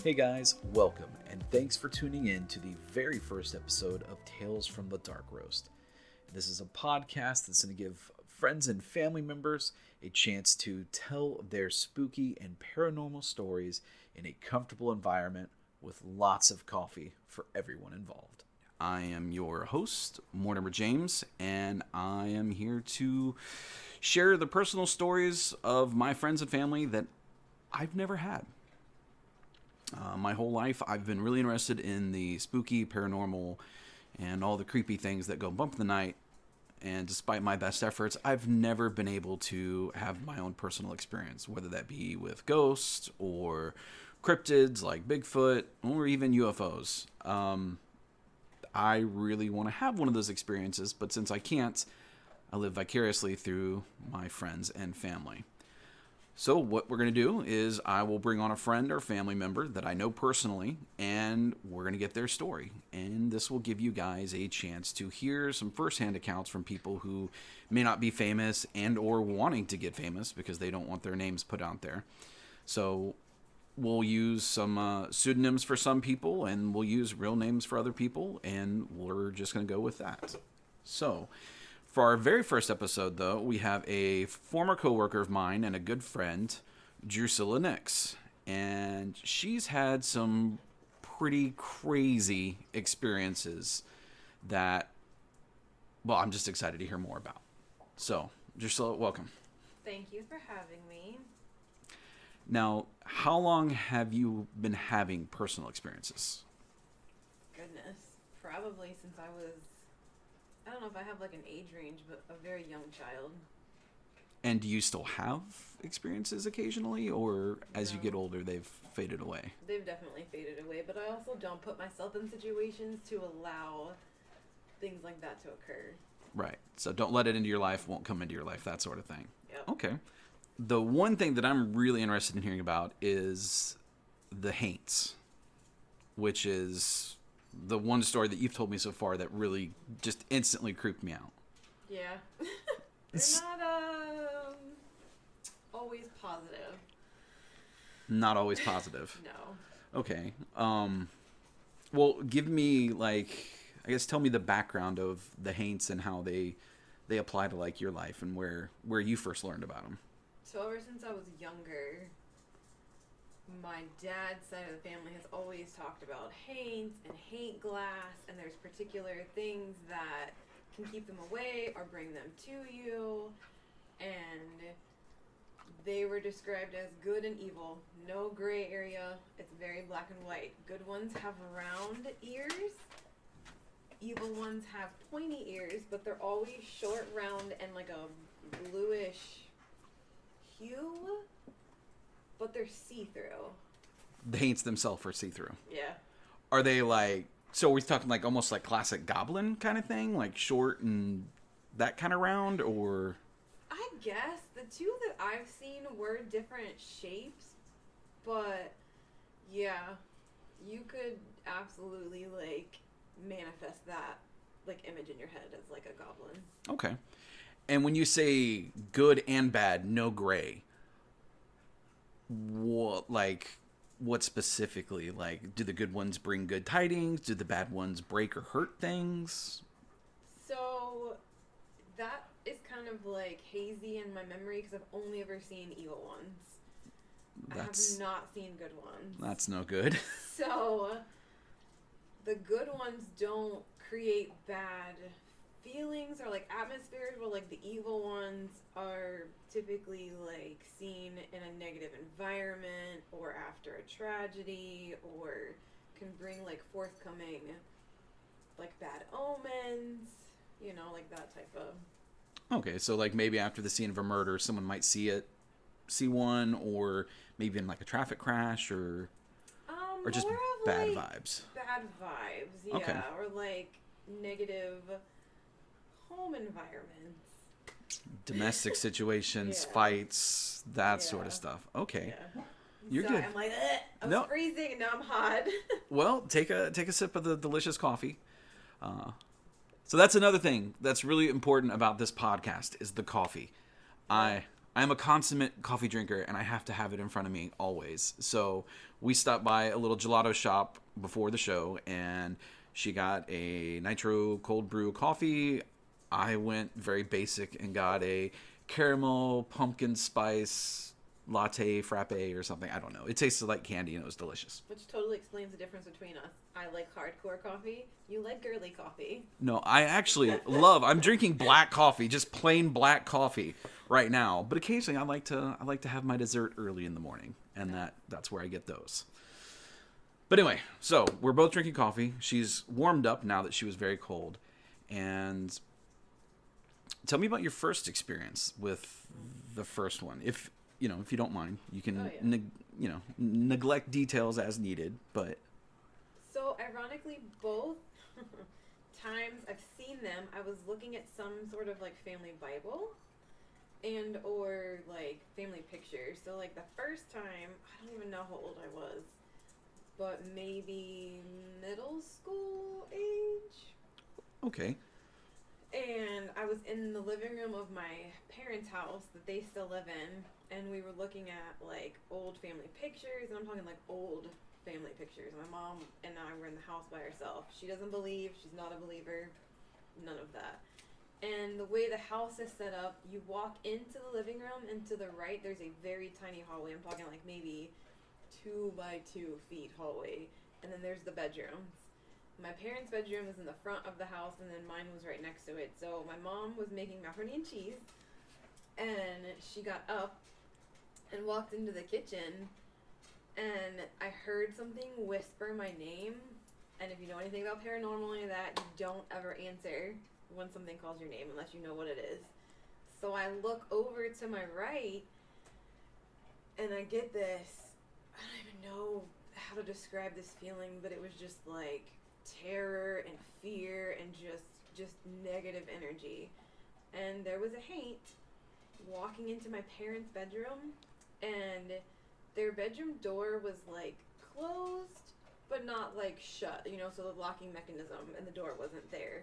Hey guys, welcome, and thanks for tuning in to the very first episode of Tales from the Dark Roast. This is a podcast that's going to give friends and family members a chance to tell their spooky and paranormal stories in a comfortable environment with lots of coffee for everyone involved. I am your host, Mortimer James, and I am here to share the personal stories of my friends and family that I've never had. My whole life, I've been really interested in the spooky, paranormal, and all the creepy things that go bump in the night. And despite my best efforts, I've never been able to have my own personal experience, whether that be with ghosts or cryptids like Bigfoot or even UFOs. I really want to have one of those experiences, but since I can't, I live vicariously through my friends and family. So what we're going to do is I will bring on a friend or family member that I know personally, and we're going to get their story. And this will give you guys a chance to hear some firsthand accounts from people who may not be famous and or wanting to get famous because they don't want their names put out there. So we'll use some pseudonyms for some people, and we'll use real names for other people, and we're just going to go with that. So for our very first episode, though, we have a former coworker of mine and a good friend, Drusilla. And she's had some pretty crazy experiences that, well, I'm just excited to hear more about. So, Drusilla, welcome. Thank you for having me. Now, how long have you been having personal experiences? Goodness. Probably since I was, I don't know if I have like an age range, but a very young child. And do you still have experiences occasionally, or as you get older, they've faded away? They've definitely faded away, but I also don't put myself in situations to allow things like that to occur. Right. So don't let it into your life, won't come into your life, that sort of thing. Yep. Okay. The one thing that I'm really interested in hearing about is the Haints, which is the one story that you've told me so far that really just instantly creeped me out. Yeah. They're not always positive. Not always positive. No. Okay. Well, give me, like, I guess tell me the background of the Haints and how they apply to, like, your life and where you first learned about them. So ever since I was younger, my dad's side of the family has always talked about Haints and Haint glass, and there's particular things that can keep them away or bring them to you, and they were described as good and evil. No gray area. It's very black and white. Good ones have round ears. Evil ones have pointy ears, but they're always short, round, and like a bluish hue, but they're see-through. The Haints themselves are see-through. Yeah. Are they like, so we're talking like almost like classic goblin kind of thing, like short and that kind of round, or? I guess the two that I've seen were different shapes, but yeah, you could absolutely like manifest that like image in your head as like a goblin. Okay. And when you say good and bad, no gray, what specifically? Like, do the good ones bring good tidings? Do the bad ones break or hurt things? So that is kind of like hazy in my memory because I've only ever seen evil ones. I have not seen good ones. That's no good. So the good ones don't create bad feelings or like atmospheres, where like the evil ones are typically like seen in a negative environment or after a tragedy, or can bring like forthcoming like bad omens, you know, like that type of. Okay, so like maybe after the scene of a murder, someone might see one, or maybe in like a traffic crash, or just bad vibes. Bad vibes, yeah, okay. Or like negative home environments, domestic situations, fights, that sort of stuff. Okay, you're good. I'm like, I was freezing and now I'm hot. Well, take a sip of the delicious coffee. So that's another thing that's really important about this podcast is the coffee. I I'm a consummate coffee drinker, and I have to have it in front of me always. So we stopped by a little gelato shop before the show, and she got a nitro cold brew coffee. I went very basic and got a caramel pumpkin spice latte frappe or something. I don't know. It tasted like candy, and it was delicious. Which totally explains the difference between us. I like hardcore coffee. You like girly coffee. No, I actually I'm drinking black coffee, just plain black coffee right now. But occasionally I like to have my dessert early in the morning, and that's where I get those. But anyway, so we're both drinking coffee. She's warmed up now that she was very cold. And tell me about your first experience with the first one. If you don't mind, you can neglect details as needed, but so ironically, both times I've seen them, I was looking at some sort of like family Bible and or like family pictures. So like the first time, I don't even know how old I was, but maybe middle school age. Okay. And I was in the living room of my parents' house that they still live in, and we were looking at like old family pictures, and I'm talking like old family pictures. My mom and I were in the house by herself. She doesn't believe, she's not a believer, none of that. And the way the house is set up, you walk into the living room, and to the right there's a very tiny hallway. I'm talking like maybe 2 by 2 feet hallway, and then there's the bedrooms. My parents' bedroom was in the front of the house, and then mine was right next to it. So my mom was making macaroni and cheese, and she got up and walked into the kitchen, and I heard something whisper my name. And if you know anything about paranormal or that, you don't ever answer when something calls your name unless you know what it is. So I look over to my right, and I get this, I don't even know how to describe this feeling, but it was just like terror and fear and just negative energy. And there was a Haint walking into my parents' bedroom, and their bedroom door was like closed but not like shut, so the locking mechanism, and the door wasn't there.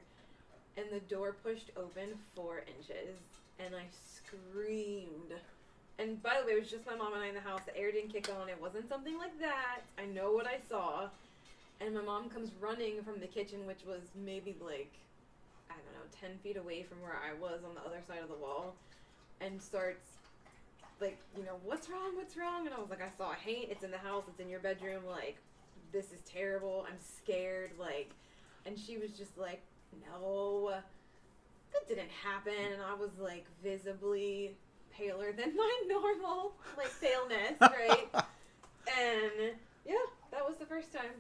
And the door pushed open 4 inches, and I screamed. And by the way, it was just my mom and I in the house. The air didn't kick on. It wasn't something like that. I know what I saw. And my mom comes running from the kitchen, which was maybe like, I don't know, 10 feet away from where I was on the other side of the wall, and starts like, what's wrong? And I was like, I saw a Haint. It's in the house. It's in your bedroom. Like, this is terrible. I'm scared. Like, and she was just like, no, that didn't happen. And I was like visibly paler than my normal like paleness, right? And yeah, that was the first time.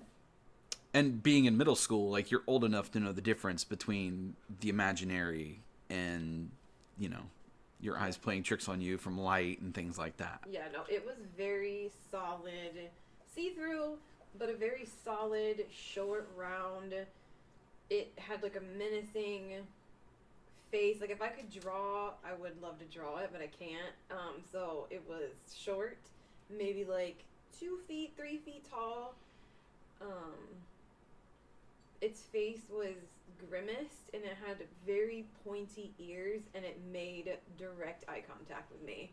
And being in middle school, like, you're old enough to know the difference between the imaginary and, your eyes playing tricks on you from light and things like that. Yeah, no, it was very solid, see-through, but a very solid, short, round. It had like a menacing face. Like, if I could draw, I would love to draw it, but I can't. So it was short, maybe like 2 feet, 3 feet tall. Its face was grimaced, and it had very pointy ears, and it made direct eye contact with me.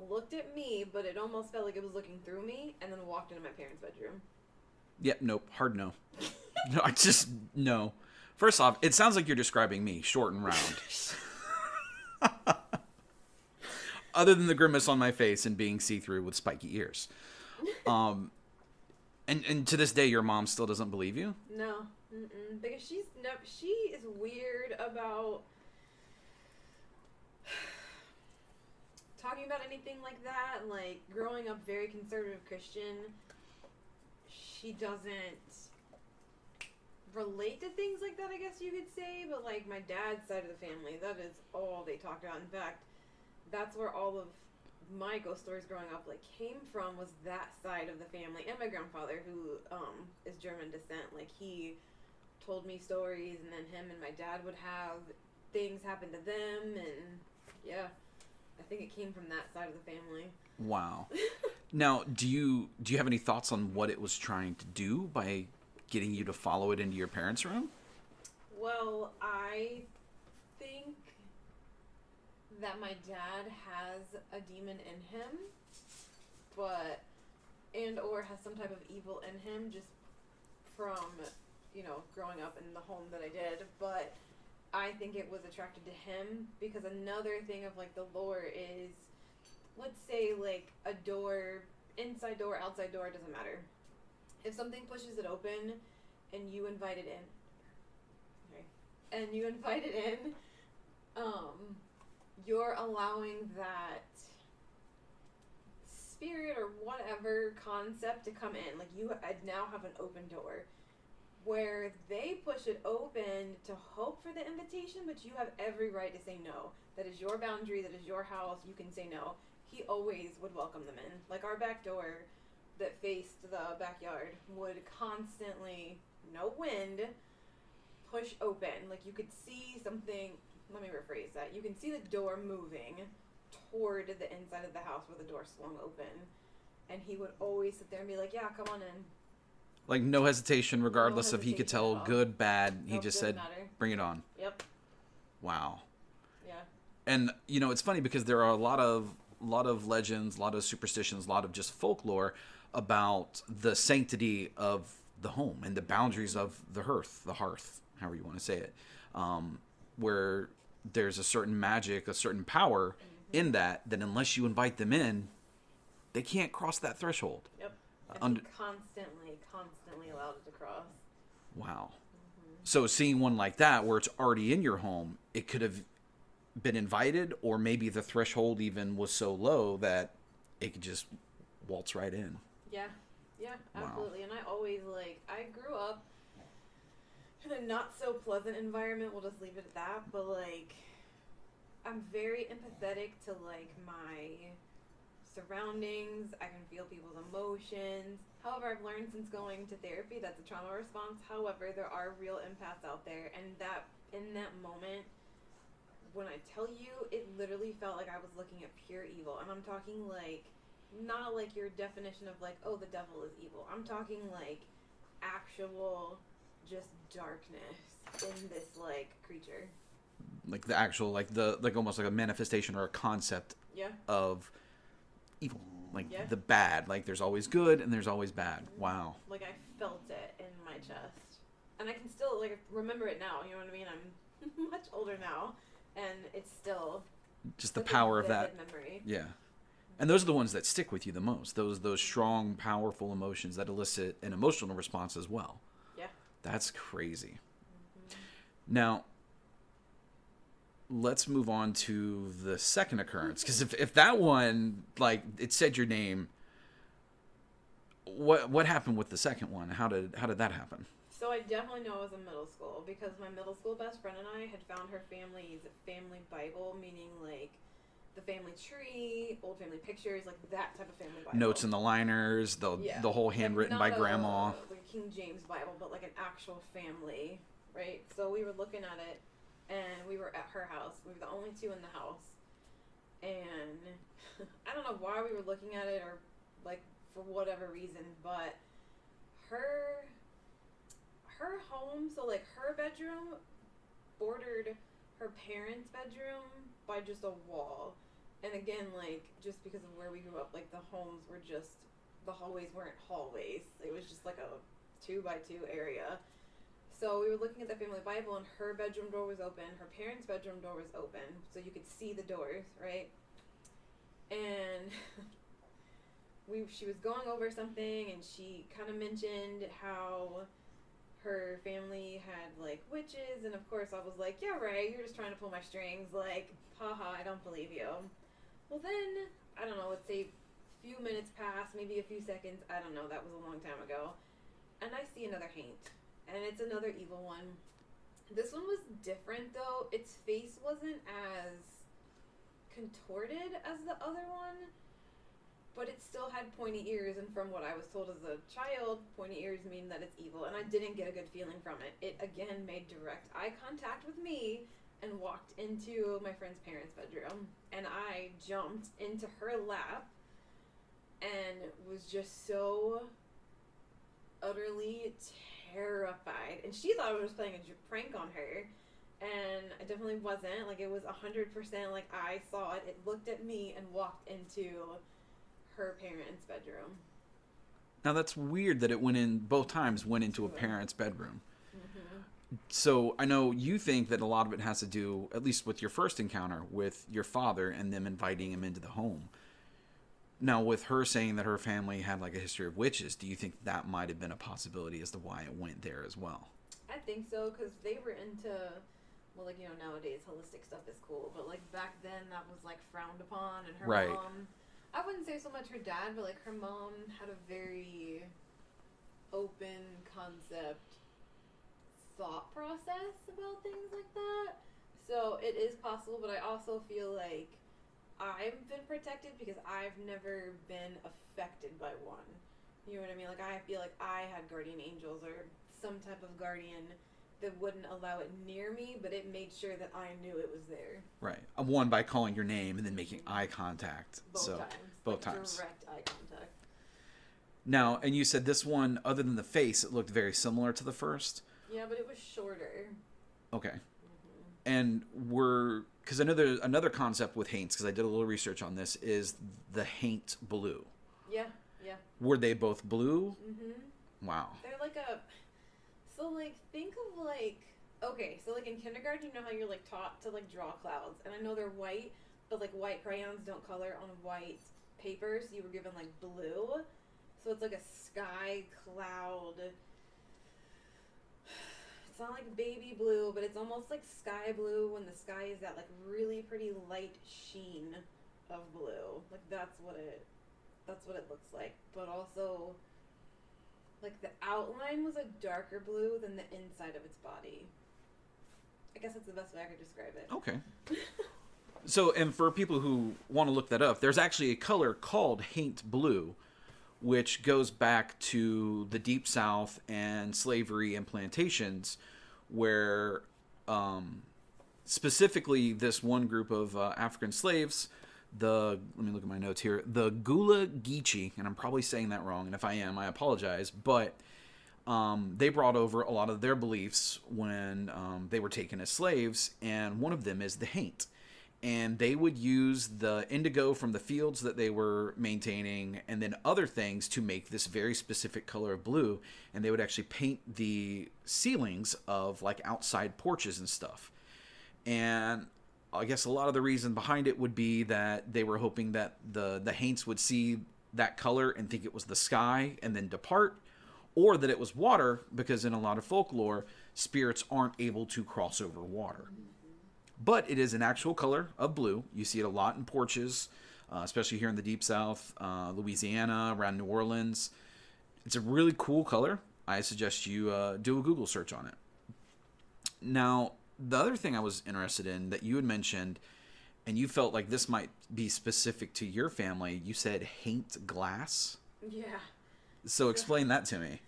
Looked at me, but it almost felt like it was looking through me, and then walked into my parents' bedroom. Yep, nope, hard no. No, no. First off, it sounds like you're describing me, short and round. Other than the grimace on my face and being see-through with spiky ears. And to this day, your mom still doesn't believe you? No. Because she is weird about talking about anything like that. Like, growing up very conservative Christian, she doesn't relate to things like that, I guess you could say. But like my dad's side of the family, that is all they talked about. In fact, that's where all of my ghost stories growing up like came from, was that side of the family. And my grandfather, who is German descent, like, he told me stories, and then him and my dad would have things happen to them, and yeah, I think it came from that side of the family. Wow. Now, do you have any thoughts on what it was trying to do by getting you to follow it into your parents' room? Well, I think that my dad has a demon in him, or has some type of evil in him just from, growing up in the home that I did. But I think it was attracted to him because another thing of, like, the lore is, let's say, like, a door, inside door, outside door, it doesn't matter. If something pushes it open and you invite it in, you're allowing that spirit or whatever concept to come in. Like, you now have an open door. Where they push it open to hope for the invitation, but you have every right to say no. That is your boundary, that is your house, you can say no. He always would welcome them in. Like, our back door that faced the backyard would constantly, no wind, push open. Like, you could see something, let me rephrase that. You can see the door moving toward the inside of the house where the door swung open. And he would always sit there and be like, yeah, come on in. Like, no hesitation, regardless if he could tell good, bad. He just said, matter. Bring it on. Yep. Wow. Yeah. And, it's funny because there are a lot of legends, a lot of superstitions, a lot of just folklore about the sanctity of the home and the boundaries of the hearth, however you want to say it, where there's a certain magic, a certain power in that unless you invite them in, they can't cross that threshold. Yep. And he constantly allowed it to cross. Wow. So seeing one like that where it's already in your home, it could have been invited, or maybe the threshold even was so low that it could just waltz right in. Yeah, absolutely. Wow. And I always, I grew up in a not so pleasant environment, we'll just leave it at that, but, I'm very empathetic to, my surroundings. I can feel people's emotions. However, I've learned since going to therapy that's a trauma response. However, there are real empaths out there, and that in that moment, when I tell you, it literally felt like I was looking at pure evil. And I'm talking not like your definition of oh, the devil is evil. I'm talking actual just darkness in this creature. Like the actual almost like a manifestation or a concept of evil. The bad. There's always good and there's always bad. Wow. I felt it in my chest. And I can still remember it now, you know what I mean? I'm much older now. And it's still just the power of that memory. Yeah. And those are the ones that stick with you the most. Those strong, powerful emotions that elicit an emotional response as well. Yeah. That's crazy. Now, let's move on to the second occurrence. Because if that one, it said your name, what happened with the second one? How did that happen? So I definitely know it was in middle school because my middle school best friend and I had found her family's family Bible, meaning the family tree, old family pictures, that type of family Bible. Notes in the liners, the whole handwritten by grandma. Not a King James Bible, but an actual family, right? So we were looking at it, and we were at her house. We were the only two in the house, and I don't know why we were looking at it or for whatever reason, but her home, so her bedroom bordered her parents' bedroom by just a wall. And again, just because of where we grew up, the homes were just, the hallways weren't hallways. It was just a 2x2 area. So we were looking at the family Bible, and her bedroom door was open, her parents' bedroom door was open, so you could see the doors, right? And she was going over something, and she kind of mentioned how her family had witches, and of course I was like, yeah, right, you're just trying to pull my strings, haha, I don't believe you. Well then, I don't know, let's say a few minutes pass, maybe a few seconds, I don't know, that was a long time ago, and I see another Haint, and it's another evil one. This one was different though. Its face wasn't as contorted as the other one, but it still had pointy ears, and from what I was told as a child, pointy ears mean that it's evil, and I didn't get a good feeling from it. It, again, made direct eye contact with me and walked into my friend's parents' bedroom, and I jumped into her lap and was just so utterly terrified. And she thought I was playing a prank on her, And it definitely wasn't. Like, it was 100%, like, I saw it. It looked at me and walked into her parents' bedroom. Now that's weird that it both times went into a parent's bedroom. So I know you think that a lot of it has to do, at least with your first encounter, with your father and them inviting him into the home. Now, with her saying that her family had like a history of witches, do you think that might have been a possibility as to why it went there as well? I think so, because they were into, well, like, you know, nowadays holistic stuff is cool, but like back then that was like frowned upon, and her mom, I wouldn't say so much her dad, but like her mom had a very open concept thought process about things like that. So it is possible, but I also feel like I've been protected because I've never been affected by one. You know what I mean? Like, I feel like I had guardian angels or some type of guardian that wouldn't allow it near me, but it made sure that I knew it was there. Right. One by calling your name and then making eye contact. Both times. Direct eye contact. Now, and you said this one, other than the face, it looked very similar to the first. Yeah, but it was shorter. Okay. And because I know there's another concept with Haints, because I did a little research on this, is the Haint blue. Yeah. Were they both blue? Wow. They're like so like, think of like, okay, so like in kindergarten, you know how you're like taught to like draw clouds, and I know they're white, but like white crayons don't color on white paper, so you were given like blue. So it's like a sky cloud. It's not like baby blue, but it's almost like sky blue when the sky is that like really pretty light sheen of blue. Like that's what it looks like. But also, like, the outline was a darker blue than the inside of its body. I guess that's the best way I could describe it. Okay. So, and for people who want to look that up, there's actually a color called Haint blue, which goes back to the Deep South and slavery and plantations, where specifically this one group of African slaves, let me look at my notes here, the Gula Geechee, and I'm probably saying that wrong, and if I am, I apologize, but they brought over a lot of their beliefs when they were taken as slaves, and one of them is the Haint. And they would use the indigo from the fields that they were maintaining and then other things to make this very specific color of blue. And they would actually paint the ceilings of like outside porches and stuff. And I guess a lot of the reason behind it would be that they were hoping that the Haints would see that color and think it was the sky and then depart, or that it was water, because in a lot of folklore, spirits aren't able to cross over water. But it is an actual color of blue. You see it a lot in porches, especially here in the Deep South, Louisiana, around New Orleans. It's a really cool color. I suggest you do a Google search on it. Now, the other thing I was interested in that you had mentioned, and you felt like this might be specific to your family, you said Haint glass? Yeah. So explain that to me.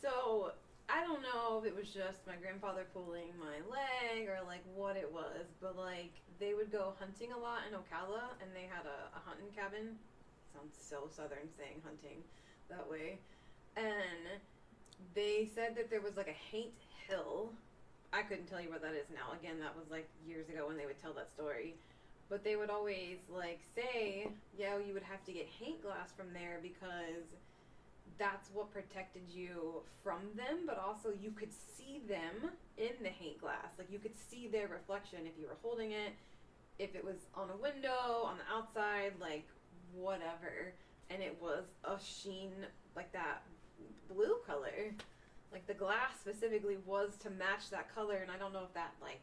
So, I don't know if it was just my grandfather pulling my leg or like what it was, but like they would go hunting a lot in Ocala, and they had a hunting cabin. Sounds so southern saying hunting that way. And they said that there was like a Haint hill. I couldn't tell you what that is now. Again, that was like years ago when they would tell that story. But they would always like say, yeah, you would have to get Haint glass from there because that's what protected you from them, but also you could see them in the Haint glass. Like, you could see their reflection if you were holding it, if it was on a window, on the outside, like, whatever. And it was a sheen, like that blue color. Like, the glass specifically was to match that color, and I don't know if that, like,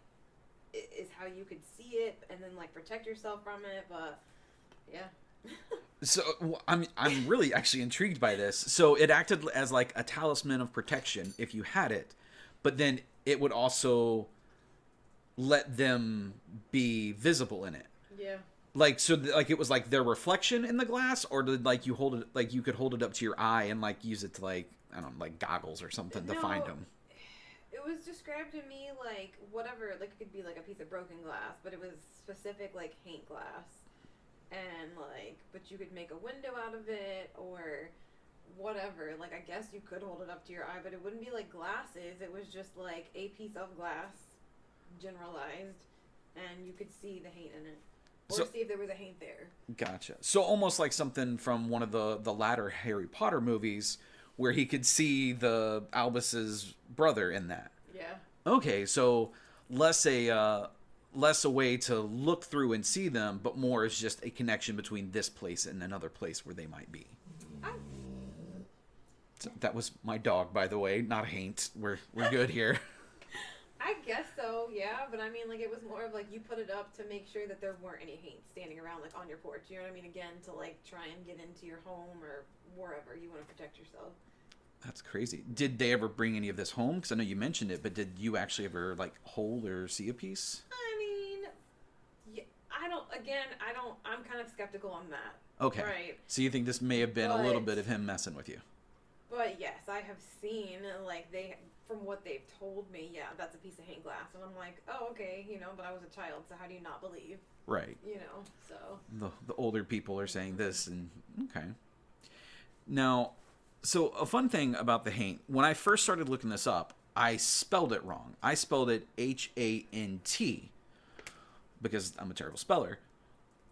is how you could see it and then, like, protect yourself from it, but, yeah. So I'm really actually intrigued by this. So it acted as like a talisman of protection if you had it, but then it would also let them be visible in it. Yeah. Like, so like it was like their reflection in the glass, or did like you hold it, like you could hold it up to your eye and like use it to like, I don't know, like goggles or something to find them. It was described to me like whatever, like it could be like a piece of broken glass, but it was specific like Haint glass. And, like, but you could make a window out of it, or whatever. Like, I guess you could hold it up to your eye, but it wouldn't be like glasses. It was just, like, a piece of glass generalized, and you could see the Haint in it. Or So- see if there was a Haint there. Gotcha. So almost like something from one of the latter Harry Potter movies where he could see the Albus's brother in that. Yeah. Okay, so less a way to look through and see them, but more is just a connection between this place and another place where they might be. So that was my dog, by the way, not a Haint. We're good here. I guess so, yeah, but I mean, like, it was more of, like, you put it up to make sure that there weren't any Haints standing around, like, on your porch, you know what I mean? Again, to, like, try and get into your home or wherever you want to protect yourself. That's crazy. Did they ever bring any of this home? Because I know you mentioned it, but did you actually ever, like, hold or see a piece? I mean, yeah, I'm kind of skeptical on that. Okay. Right. So you think this may have been a little But- bit of him messing with you? But yes, I have seen, like, from what they've told me, yeah, that's a piece of Haint glass. And I'm like, oh, okay, you know, but I was a child, so how do you not believe? Right. You know, so. The older people are saying this, and okay. Now, so a fun thing about the Haint, when I first started looking this up, I spelled it wrong. I spelled it H-A-N-T because I'm a terrible speller,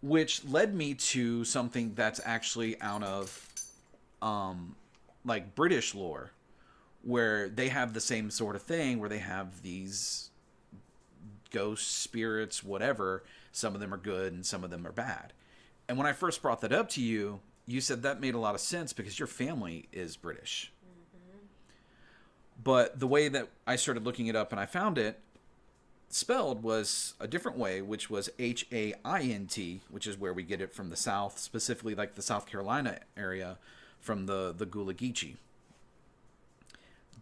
which led me to something that's actually out of like British lore, where they have the same sort of thing where they have these ghosts, spirits, whatever. Some of them are good and some of them are bad. And when I first brought that up to you, you said that made a lot of sense because your family is British. Mm-hmm. But the way that I started looking it up and I found it spelled was a different way, which was H-A-I-N-T, which is where we get it from the South, specifically like the South Carolina area, from the Gullah Geechee.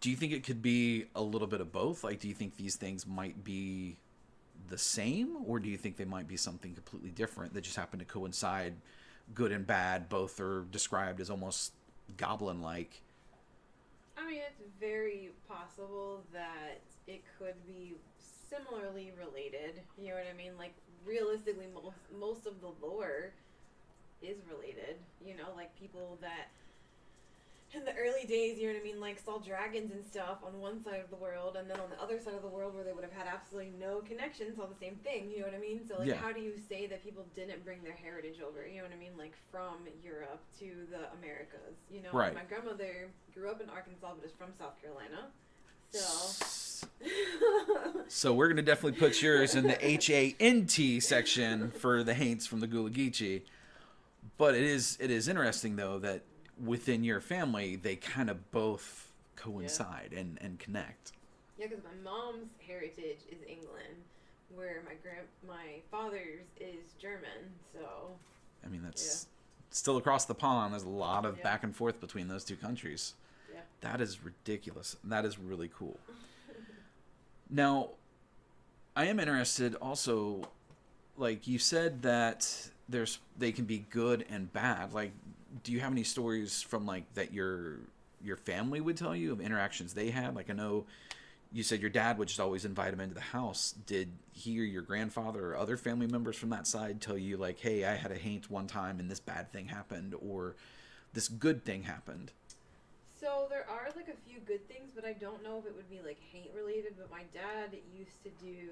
Do you think it could be a little bit of both? Like, do you think these things might be the same, or do you think they might be something completely different that just happen to coincide, good and bad? Both are described as almost goblin-like. I mean, it's very possible that it could be similarly related. You know what I mean? Like, realistically, most of the lore is related. You know, like people that in the early days, you know what I mean, like saw dragons and stuff on one side of the world, and then on the other side of the world where they would have had absolutely no connection, saw the same thing, you know what I mean? So, like, Yeah. How do you say that people didn't bring their heritage over, you know what I mean, like, from Europe to the Americas, you know? Right. My grandmother grew up in Arkansas, but is from South Carolina, so... So we're going to definitely put yours in the H-A-N-T section for the Haints from the Gullah Geechee. But it is interesting, though, that within your family, they kind of both coincide and connect. Yeah, because my mom's heritage is England, where my father's is German, so... I mean, that's still across the pond. There's a lot of Yeah. back and forth between those two countries. Yeah. That is ridiculous. That is really cool. Now, I am interested also, like you said that they can be good and bad. Like, do you have any stories from like that your family would tell you of interactions they had? Like, I know you said your dad would just always invite him into the house. Did he or your grandfather or other family members from that side tell you like, hey, I had a Haint one time and this bad thing happened, or this good thing happened? So there are like a few good things, but I don't know if it would be like Haint related. But my dad used to do,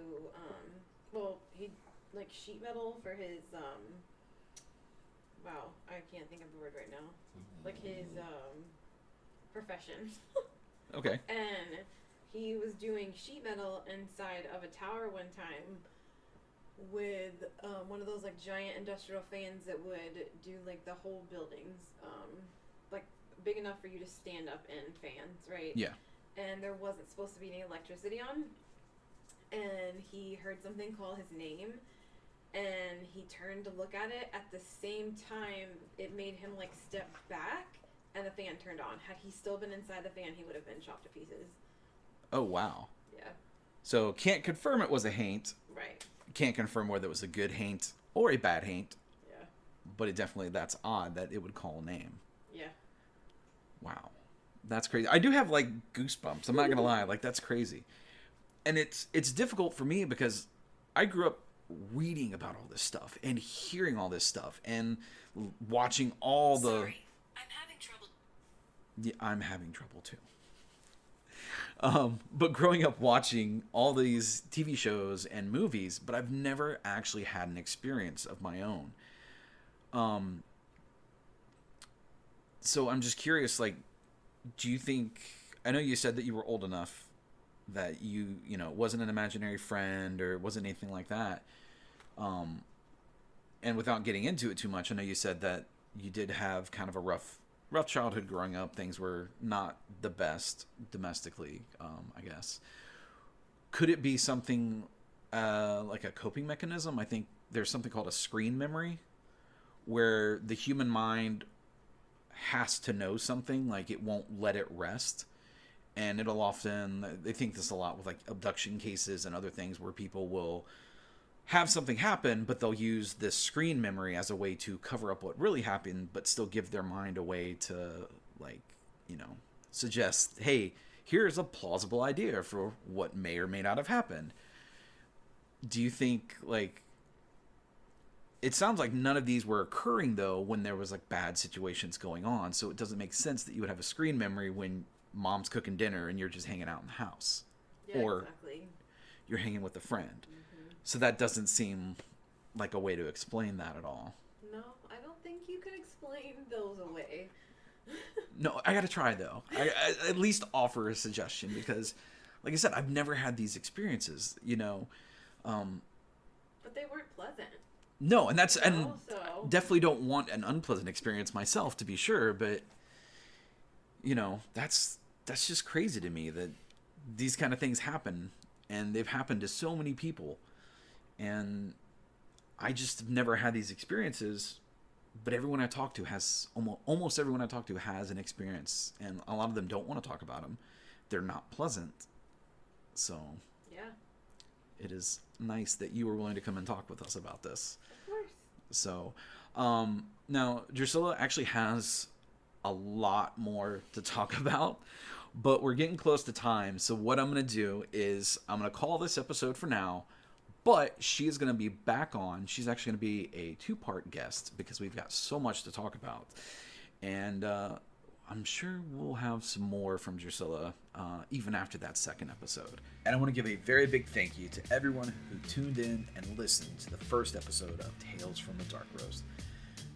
he like sheet metal for his, wow, I can't think of the word right now. Like his profession. Okay. And he was doing sheet metal inside of a tower one time with one of those like giant industrial fans that would do like the whole buildings, like big enough for you to stand up in fans, right? Yeah. And there wasn't supposed to be any electricity on. And he heard something call his name, and he turned to look at it. At the same time, it made him like step back, and the fan turned on. Had he still been inside the fan, he would have been chopped to pieces. Oh, wow. Yeah. So can't confirm it was a Haint. Right. Can't confirm whether it was a good Haint or a bad Haint. Yeah. But it definitely, that's odd that it would call a name. Yeah. Wow. That's crazy. I do have like goosebumps. I'm not going to lie. Like, that's crazy. And it's difficult for me because I grew up reading about all this stuff and hearing all this stuff and watching all the... Sorry, I'm having trouble. Yeah, I'm having trouble too. But growing up watching all these TV shows and movies, but I've never actually had an experience of my own. So I'm just curious, like, do you think, I know you said that you were old enough that you know, it wasn't an imaginary friend or it wasn't anything like that. And without getting into it too much, I know you said that you did have kind of a rough childhood growing up. Things were not the best domestically, I guess. Could it be something like a coping mechanism? I think there's something called a screen memory, where the human mind has to know something, like it won't let it rest. And it'll often, they think this a lot with like abduction cases and other things, where people will have something happen, but they'll use this screen memory as a way to cover up what really happened, but still give their mind a way to, like, you know, suggest, hey, here's a plausible idea for what may or may not have happened. Do you think, like, it sounds like none of these were occurring, though, when there was, like, bad situations going on, so it doesn't make sense that you would have a screen memory when mom's cooking dinner and you're just hanging out in the house. Yeah, or exactly. You're hanging with a friend. So that doesn't seem like a way to explain that at all. No, I don't think you can explain those away. No, I gotta try, though. I at least offer a suggestion, because, like I said, I've never had these experiences, you know. But they weren't pleasant. No, and that's, No, and so. definitely don't want an unpleasant experience myself, to be sure, but, you know, that's just crazy to me that these kind of things happen, and they've happened to so many people. And I just have never had these experiences, but everyone I talk to has, almost everyone I talk to has an experience, and a lot of them don't want to talk about them. They're not pleasant. So Yeah. it is nice that you were willing to come and talk with us about this. Of course. So now Drusilla actually has a lot more to talk about, but we're getting close to time. So what I'm going to do is I'm going to call this episode for now. But she is going to be back on. She's actually going to be a 2-part guest, because we've got so much to talk about. And I'm sure we'll have some more from Drusilla even after that second episode. And I want to give a very big thank you to everyone who tuned in and listened to the first episode of Tales from the Dark Roast.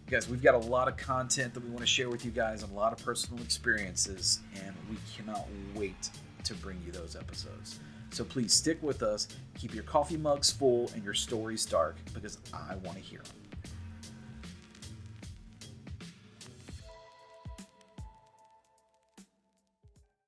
Guys, we've got a lot of content that we want to share with you guys, and a lot of personal experiences, and we cannot wait to bring you those episodes. So please stick with us, keep your coffee mugs full and your stories dark, because I want to hear them.